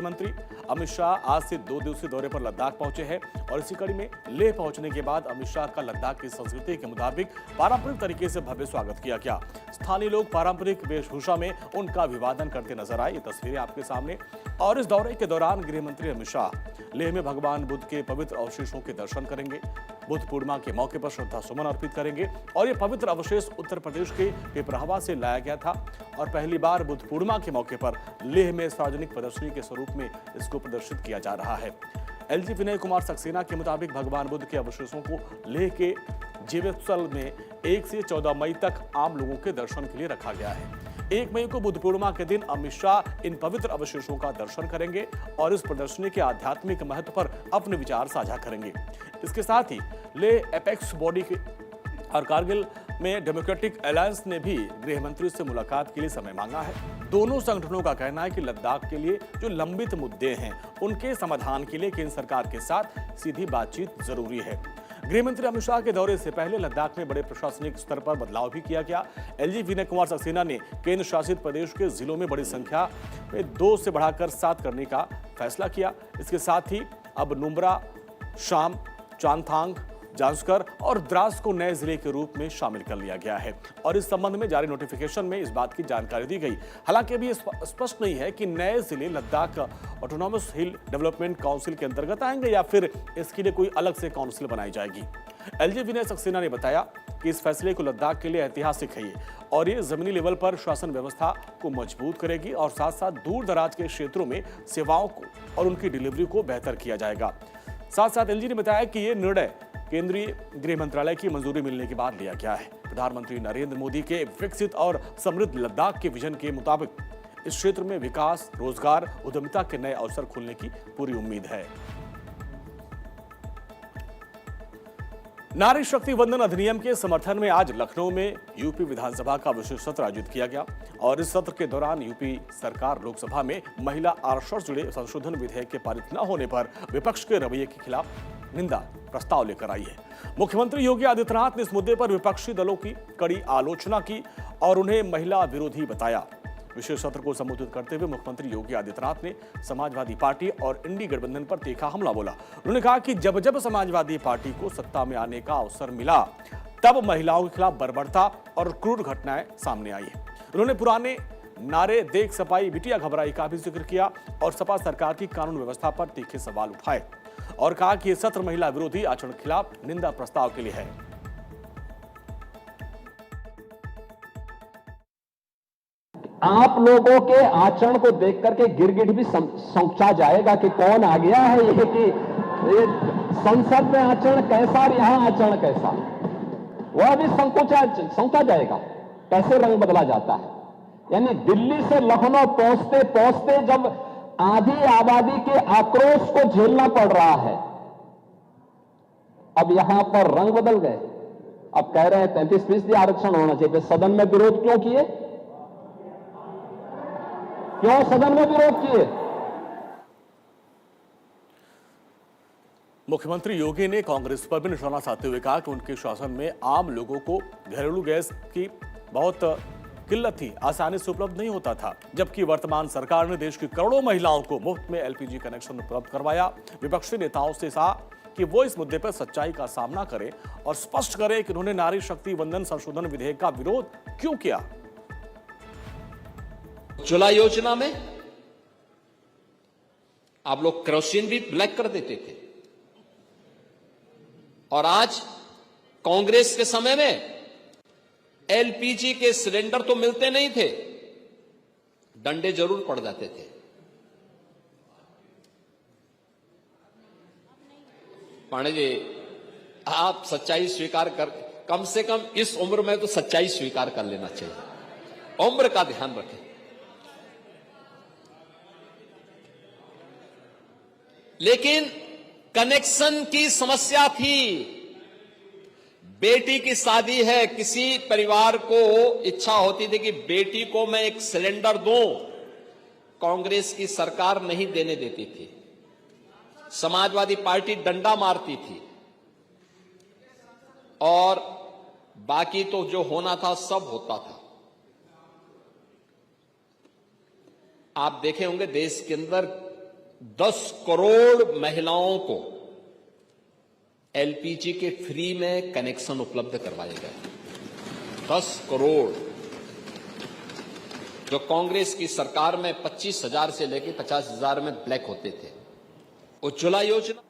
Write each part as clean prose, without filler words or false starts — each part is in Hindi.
मंत्री अमित शाह आज से 2 दिवसीय दौरे पर लद्दाख पहुंचे हैं और इसी कड़ी में लेह पहुंचने के बाद अमित शाह का लद्दाख की संस्कृति के मुताबिक पारंपरिक तरीके से भव्य स्वागत किया गया। स्थानीय लोग पारंपरिक वेशभूषा में उनका अभिवादन करते नजर आए। ये तस्वीरें आपके सामने। और इस दौरे के दौरान गृह मंत्री अमित शाह लेह में भगवान बुद्ध के पवित्र अवशेषों के दर्शन करेंगे, बुद्ध पूर्णिमा के मौके पर श्रद्धा सुमन अर्पित करेंगे। और ये पवित्र अवशेष उत्तर प्रदेश के पिपरावा से लाया गया था और पहली बार बुद्ध पूर्णिमा के मौके पर लेह में सार्वजनिक प्रदर्शनी के स्वरूप में इसको प्रदर्शित किया जा रहा है। एलजी विनय कुमार सक्सेना के मुताबिक भगवान बुद्ध के अवशेषों को लेह के जीवोत्सव में 1 से 14 मई तक आम लोगों के दर्शन के लिए रखा गया है। 1 मई को बुद्ध पूर्णिमा के दिन अमित शाह इन पवित्र अवशेषों का दर्शन करेंगे और इस प्रदर्शनी के आध्यात्मिक महत्व पर अपने विचार साझा करेंगे। इसके साथ ही लेह एपेक्स बॉडी और कारगिल में डेमोक्रेटिक अलायंस ने भी गृह मंत्री से मुलाकात के लिए समय मांगा है। दोनों संगठनों का कहना है कि लद्दाख के लिए जो लंबित मुद्दे हैं उनके समाधान के लिए केंद्र सरकार के साथ सीधी बातचीत जरूरी है। गृह मंत्री अमित शाह के दौरे से पहले लद्दाख में बड़े प्रशासनिक स्तर पर बदलाव भी किया गया। एलजी विनय कुमार सक्सेना ने केंद्र शासित प्रदेश के जिलों में बड़ी संख्या में 2 से बढ़ाकर 7 करने का फैसला किया। इसके साथ ही अब नुब्रा, शाम, चांगथांग, जांस्कर और द्रास को नए जिले के रूप में शामिल कर लिया गया है और इस संबंध में जारी नोटिफिकेशन में इस बात की जानकारी दी गई। हालांकि अभी स्पष्ट नहीं है कि नए जिले लद्दाख ऑटोनॉमस हिल डेवलपमेंट काउंसिल के अंतर्गत आएंगे या फिर इसके लिए कोई अलग से काउंसिल बनाई जाएगी। एलजी विनय सक्सेना ने बताया कि इस फैसले को लद्दाख के लिए ऐतिहासिक है और ये जमीनी लेवल पर शासन व्यवस्था को मजबूत करेगी और साथ साथ दूर दराज के क्षेत्रों में सेवाओं को और उनकी डिलीवरी को बेहतर किया जाएगा। साथ साथ एलजी ने बताया कि ये निर्णय केंद्रीय गृह मंत्रालय की मंजूरी मिलने के बाद लिया गया है। प्रधानमंत्री नरेंद्र मोदी के विकसित और समृद्ध लद्दाख के विजन के मुताबिक इस क्षेत्र में विकास, रोजगार, उद्यमिता के नए अवसर खुलने की पूरी उम्मीद है। नारी शक्ति वंदन अधिनियम के समर्थन में आज लखनऊ में यूपी विधानसभा का विशेष सत्र आयोजित किया गया और इस सत्र के दौरान यूपी सरकार लोकसभा में महिला आरक्षण से जुड़े संशोधन विधेयक के पारित न होने पर विपक्ष के रवैये के खिलाफ निंदा प्रस्ताव लेकर आई है। मुख्यमंत्री योगी आदित्यनाथ ने इस मुद्दे पर विपक्षी दलों की कड़ी आलोचना की और उन्हें महिला विरोधी बताया। विशेष सत्र को संबोधित करते हुए मुख्यमंत्री योगी आदित्यनाथ ने समाजवादी पार्टी और इंडी गठबंधन पर तीखा हमला बोला। उन्होंने कहा कि जब जब समाजवादी पार्टी को सत्ता में आने का अवसर मिला तब महिलाओं के खिलाफ बर्बरता और क्रूर घटनाएं सामने आई है। उन्होंने पुराने नारे देख सपाई बिटिया घबराई का भी जिक्र किया और सपा सरकार की कानून व्यवस्था पर तीखे सवाल उठाए और कहा कि यह सत्र महिला विरोधी आचरण के खिलाफ निंदा प्रस्ताव के लिए है। आप लोगों के आचरण को देख करके गिरगिट भी सोचा जाएगा कि कौन आ गया है ये, कि ये संसद में आचरण कैसा और यहां आचरण कैसा, वह भी सोचा जाएगा कैसे रंग बदला जाता है। यानी दिल्ली से लखनऊ पहुंचते पहुंचते जब आधी आबादी के आक्रोश को झेलना पड़ रहा है, अब यहां पर रंग बदल गए। अब कह रहे हैं 33% आरक्षण होना चाहिए। सदन में विरोध क्यों किए? क्यों सदन में विरोध किए? मुख्यमंत्री योगी ने कांग्रेस पर भी निशाना साधते हुए कहा कि उनके शासन में आम लोगों को घरेलू गैस की बहुत किल्लत थी, आसानी से उपलब्ध नहीं होता था, जबकि वर्तमान सरकार ने देश की करोड़ों महिलाओं को मुफ्त में एलपीजी कनेक्शन उपलब्ध करवाया। विपक्षी नेताओं से कहा कि वो इस मुद्दे पर सच्चाई का सामना करें और स्पष्ट करें कि उन्होंने नारी शक्ति वंदन संशोधन विधेयक का विरोध क्यों किया। उज्ज्वला योजना में आप लोग केरोसिन भी ब्लैक कर देते थे और आज कांग्रेस के समय में एलपीजी के सिलेंडर तो मिलते नहीं थे, डंडे जरूर पड़ जाते थे। पांडे जी, आप सच्चाई स्वीकार कर, कम से कम इस उम्र में तो सच्चाई स्वीकार कर लेना चाहिए। उम्र का ध्यान रखें। लेकिन कनेक्शन की समस्या थी। बेटी की शादी है, किसी परिवार को इच्छा होती थी कि बेटी को मैं एक सिलेंडर दूं, कांग्रेस की सरकार नहीं देने देती थी। समाजवादी पार्टी डंडा मारती थी और बाकी तो जो होना था सब होता था। आप देखे होंगे देश के अंदर 10 करोड़ महिलाओं को एलपीजी के फ्री में कनेक्शन उपलब्ध करवाए गए। 10 करोड़, जो कांग्रेस की सरकार में 25,000 से लेकर 50,000 में ब्लैक होते थे। उज्ज्वला योजना।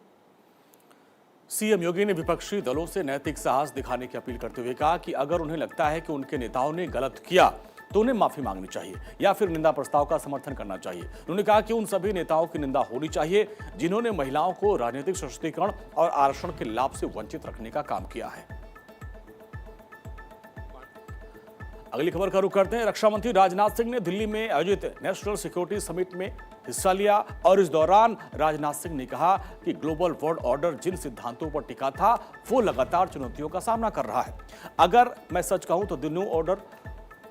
सीएम योगी ने विपक्षी दलों से नैतिक साहस दिखाने की अपील करते हुए कहा कि अगर उन्हें लगता है कि उनके नेताओं ने गलत किया तो उन्हें माफी मांगनी चाहिए या फिर निंदा प्रस्ताव का समर्थन करना चाहिए। उन्होंने कहा कि उन सभी नेताओं की निंदा होनी चाहिए जिन्होंने महिलाओं को राजनीतिक सशक्तिकरण और आरक्षण के लाभ से वंचित रखने का काम किया है। अगली खबर का रुख करते हैं। रक्षा मंत्री राजनाथ सिंह ने दिल्ली में आयोजित नेशनल सिक्योरिटी समिट में हिस्सा लिया और इस दौरान राजनाथ सिंह ने कहा कि ग्लोबल वर्ल्ड ऑर्डर जिन सिद्धांतों पर टिका था वो लगातार चुनौतियों का सामना कर रहा है। अगर मैं सच कहूं तो the new order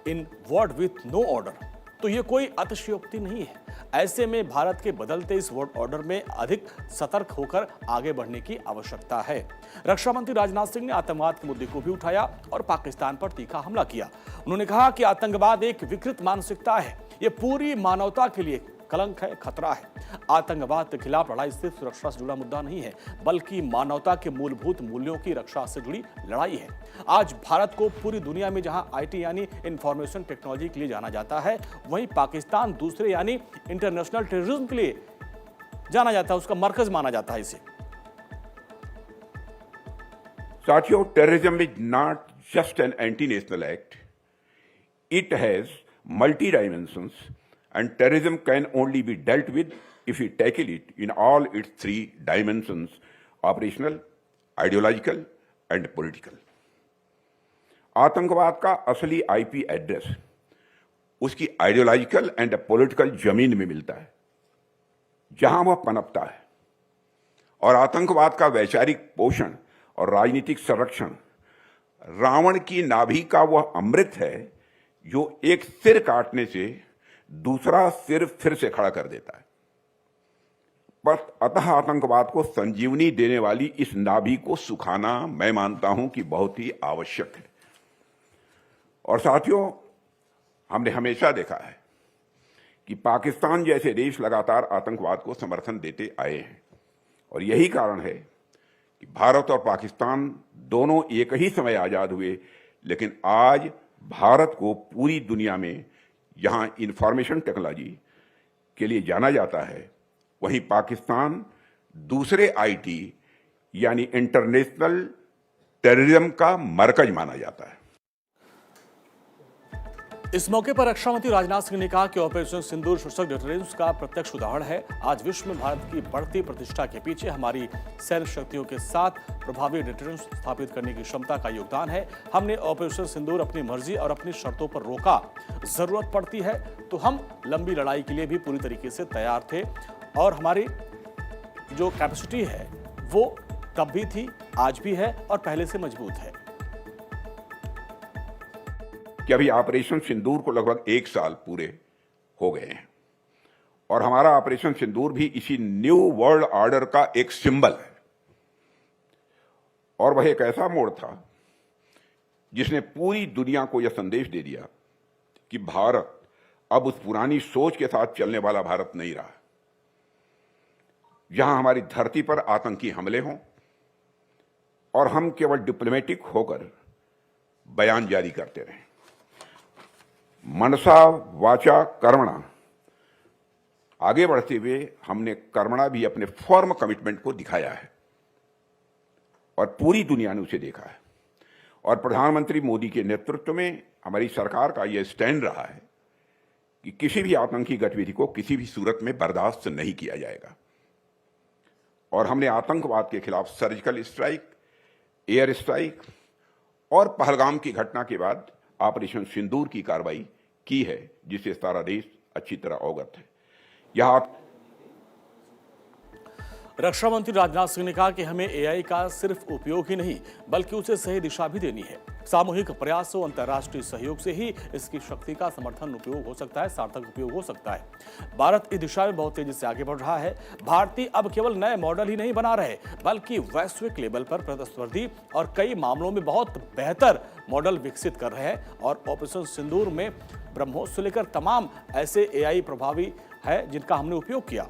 in world with no order, तो ये कोई अतिशयोक्ति नहीं है। ऐसे में भारत के बदलते इस वर्ल्ड ऑर्डर में अधिक सतर्क होकर आगे बढ़ने की आवश्यकता है। रक्षा मंत्री राजनाथ सिंह ने आतंकवाद के मुद्दे को भी उठाया और पाकिस्तान पर तीखा हमला किया। उन्होंने कहा कि आतंकवाद एक विकृत मानसिकता है, ये पूरी मानवता के लिए कलंक है, खतरा है। आतंकवाद के खिलाफ लड़ाई सिर्फ सुरक्षा से जुड़ा मुद्दा नहीं है, बल्कि मानवता के मूलभूत मूल्यों की रक्षा से जुड़ी लड़ाई है। आज भारत को पूरी दुनिया में जहां आईटी यानी इंफॉर्मेशन टेक्नोलॉजी के लिए जाना जाता है, वहीं पाकिस्तान दूसरे यानी इंटरनेशनल टेररिज्म के लिए जाना जाता है, उसका मरकज माना जाता है इसे। साथियों, terrorism is not just an anti national act, it has multi dimensions and terrorism can only be dealt with if we tackle it in all its 3 dimensions: operational, ideological and political. आतंकवाद का असली आईपी एड्रेस उसकी आइडियोलॉजिकल एंड पॉलिटिकल जमीन में मिलता है, जहां वह पनपता है। और आतंकवाद का वैचारिक पोषण और राजनीतिक संरक्षण रावण की नाभि का वह अमृत है जो एक सिर काटने से दूसरा सिर फिर से खड़ा कर देता है। पर अतः आतंकवाद को संजीवनी देने वाली इस नाभि को सुखाना मैं मानता हूं कि बहुत ही आवश्यक है। और साथियों, हमने हमेशा देखा है कि पाकिस्तान जैसे देश लगातार आतंकवाद को समर्थन देते आए हैं और यही कारण है कि भारत और पाकिस्तान दोनों एक ही समय आजाद हुए, लेकिन आज भारत को पूरी दुनिया में जहां इंफॉर्मेशन टेक्नोलॉजी के लिए जाना जाता है, वहीं पाकिस्तान दूसरे आईटी यानी इंटरनेशनल टेररिज्म का मरकज माना जाता है। इस मौके पर रक्षा मंत्री राजनाथ सिंह ने कहा कि ऑपरेशन सिंदूर शीर्षक डिटरेंस का प्रत्यक्ष उदाहरण है। आज विश्व में भारत की बढ़ती प्रतिष्ठा के पीछे हमारी सैन्य शक्तियों के साथ प्रभावी डिटरेंस स्थापित करने की क्षमता का योगदान है। हमने ऑपरेशन सिंदूर अपनी मर्जी और अपनी शर्तों पर रोका। जरूरत पड़ती है तो हम लंबी लड़ाई के लिए भी पूरी तरीके से तैयार थे और हमारी जो कैपेसिटी है वो तब भी थी, आज भी है और पहले से मजबूत है। कि अभी ऑपरेशन सिंदूर को लगभग 1 साल पूरे हो गए हैं और हमारा ऑपरेशन सिंदूर भी इसी न्यू वर्ल्ड ऑर्डर का एक सिंबल है। और वह एक ऐसा मोड़ था जिसने पूरी दुनिया को यह संदेश दे दिया कि भारत अब उस पुरानी सोच के साथ चलने वाला भारत नहीं रहा, जहां हमारी धरती पर आतंकी हमले हों और हम केवल डिप्लोमेटिक होकर बयान जारी करते रहें। मनसा वाचा कर्मणा, आगे बढ़ते हुए हमने कर्मणा भी अपने फॉर्म कमिटमेंट को दिखाया है और पूरी दुनिया ने उसे देखा है। और प्रधानमंत्री मोदी के नेतृत्व में हमारी सरकार का यह स्टैंड रहा है कि किसी भी आतंकी गतिविधि को किसी भी सूरत में बर्दाश्त नहीं किया जाएगा। और हमने आतंकवाद के खिलाफ सर्जिकल स्ट्राइक, एयर स्ट्राइक और पहलगाम की घटना के बाद ऑपरेशन सिंदूर की कार्रवाई की है, जिससे सारा देश अच्छी तरह अवगत है। यहां रक्षा मंत्री राजनाथ सिंह ने कहा कि हमें एआई का सिर्फ उपयोग ही नहीं बल्कि उसे सही दिशा भी देनी है। सामूहिक प्रयासों, अंतर्राष्ट्रीय सहयोग से ही इसकी शक्ति का समर्थन उपयोग हो सकता है, सार्थक उपयोग हो सकता है। भारत इस दिशा में बहुत तेजी से आगे बढ़ रहा है। भारतीय अब केवल नए मॉडल ही नहीं बना रहे बल्कि वैश्विक लेवल पर प्रतिस्पर्धी और कई मामलों में बहुत बेहतर मॉडल विकसित कर रहे हैं। और ऑपरेशन सिंदूर में ब्रह्मोस से लेकर तमाम ऐसे एआई प्रभावी है जिनका हमने उपयोग किया।